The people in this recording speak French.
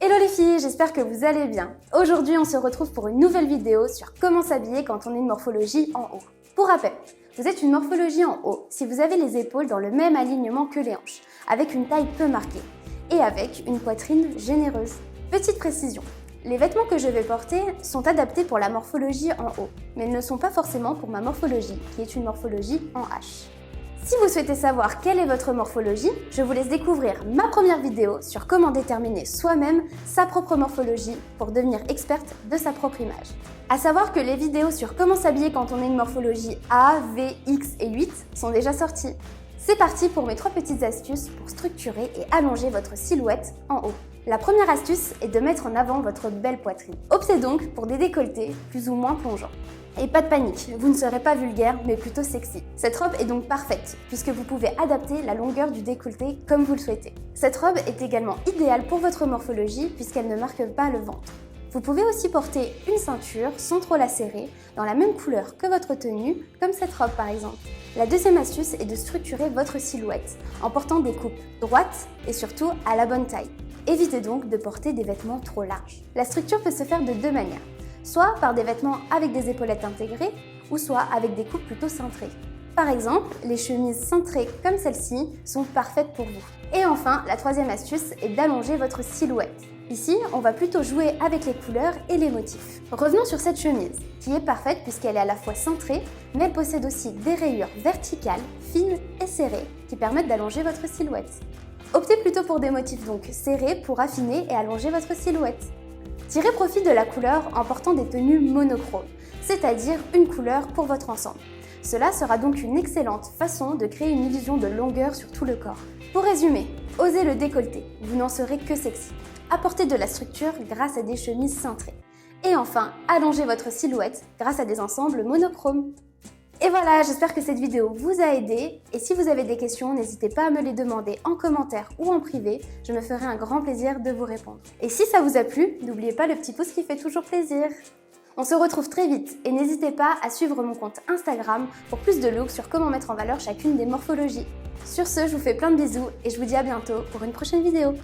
Hello les filles, j'espère que vous allez bien. Aujourd'hui, on se retrouve pour une nouvelle vidéo sur comment s'habiller quand on est une morphologie en haut. Pour rappel, vous êtes une morphologie en haut si vous avez les épaules dans le même alignement que les hanches, avec une taille peu marquée et avec une poitrine généreuse. Petite précision, les vêtements que je vais porter sont adaptés pour la morphologie en haut, mais ils ne sont pas forcément pour ma morphologie, qui est une morphologie en H. Si vous souhaitez savoir quelle est votre morphologie, je vous laisse découvrir ma première vidéo sur comment déterminer soi-même sa propre morphologie pour devenir experte de sa propre image. À savoir que les vidéos sur comment s'habiller quand on est une morphologie A, V, X et 8 sont déjà sorties. C'est parti pour mes 3 petites astuces pour structurer et allonger votre silhouette en haut. La première astuce est de mettre en avant votre belle poitrine. Optez donc pour des décolletés plus ou moins plongeants. Et pas de panique, vous ne serez pas vulgaire mais plutôt sexy. Cette robe est donc parfaite puisque vous pouvez adapter la longueur du décolleté comme vous le souhaitez. Cette robe est également idéale pour votre morphologie puisqu'elle ne marque pas le ventre. Vous pouvez aussi porter une ceinture sans trop la serrer, dans la même couleur que votre tenue, comme cette robe par exemple. La deuxième astuce est de structurer votre silhouette en portant des coupes droites et surtout à la bonne taille. Évitez donc de porter des vêtements trop larges. La structure peut se faire de 2 manières. Soit par des vêtements avec des épaulettes intégrées, ou soit avec des coupes plutôt cintrées. Par exemple, les chemises cintrées comme celle-ci sont parfaites pour vous. Et enfin, la troisième astuce est d'allonger votre silhouette. Ici, on va plutôt jouer avec les couleurs et les motifs. Revenons sur cette chemise, qui est parfaite puisqu'elle est à la fois cintrée, mais elle possède aussi des rayures verticales, fines et serrées, qui permettent d'allonger votre silhouette. Optez plutôt pour des motifs donc serrés pour affiner et allonger votre silhouette. Tirez profit de la couleur en portant des tenues monochromes, c'est-à-dire une couleur pour votre ensemble. Cela sera donc une excellente façon de créer une illusion de longueur sur tout le corps. Pour résumer, osez le décolleté, vous n'en serez que sexy. Apportez de la structure grâce à des chemises cintrées. Et enfin, allongez votre silhouette grâce à des ensembles monochromes. Et voilà, j'espère que cette vidéo vous a aidé. Et si vous avez des questions, n'hésitez pas à me les demander en commentaire ou en privé. Je me ferai un grand plaisir de vous répondre. Et si ça vous a plu, n'oubliez pas le petit pouce qui fait toujours plaisir. On se retrouve très vite et n'hésitez pas à suivre mon compte Instagram pour plus de looks sur comment mettre en valeur chacune des morphologies. Sur ce, je vous fais plein de bisous et je vous dis à bientôt pour une prochaine vidéo.